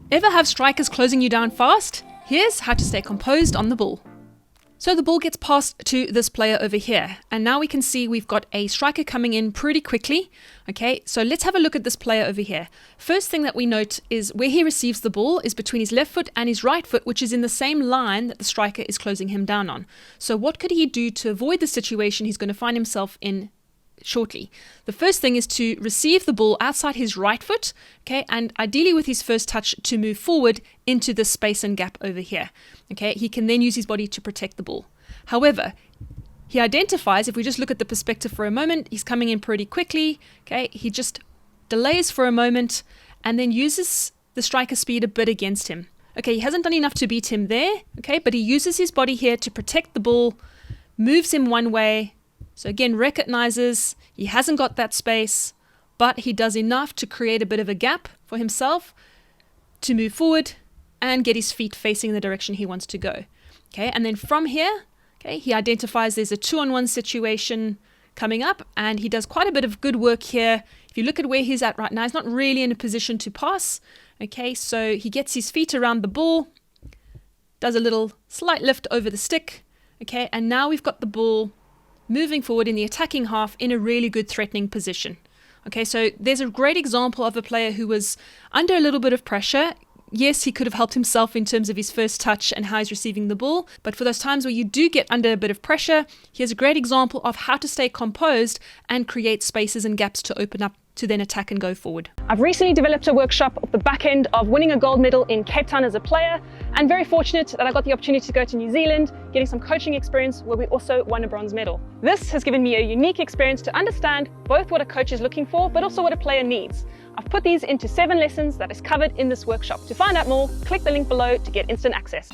Ever have strikers closing you down fast? Here's how to stay composed on the ball. So the ball gets passed to this player over here, and now we can see we've got a striker coming in pretty quickly. Okay, so let's have a look at this player over here. First thing that we note is where he receives the ball is between his left foot and his right foot, which is in the same line that the striker is closing him down on. So what could he do to avoid the situation he's going to find himself in shortly? The first thing is to receive the ball outside his right foot, okay, and ideally with his first touch to move forward into the space and gap over here. Okay, he can then use his body to protect the ball. However, he identifies, if we just look at the perspective for a moment, he's coming in pretty quickly. Okay, he just delays for a moment and then uses the striker speed a bit against him. Okay, he hasn't done enough to beat him there, okay, but he uses his body here to protect the ball, moves him one way. So again, recognizes he hasn't got that space, but he does enough to create a bit of a gap for himself to move forward and get his feet facing the direction he wants to go. Okay, and then from here, okay, he identifies there's a 2-on-1 situation coming up, and he does quite a bit of good work here. If you look at where he's at right now, he's not really in a position to pass. Okay, so he gets his feet around the ball, does a little slight lift over the stick. Okay, and now we've got the ball moving forward in the attacking half in a really good threatening position. Okay, so there's a great example of a player who was under a little bit of pressure. Yes, he could have helped himself in terms of his first touch and how he's receiving the ball, but for those times where you do get under a bit of pressure, here's a great example of how to stay composed and create spaces and gaps to open up to then attack and go forward. I've recently developed a workshop off the back end of winning a gold medal in Cape Town as a player, and very fortunate that I got the opportunity to go to New Zealand, getting some coaching experience where we also won a bronze medal. This has given me a unique experience to understand both what a coach is looking for, but also what a player needs. I've put these into 7 lessons that is covered in this workshop. To find out more, click the link below to get instant access.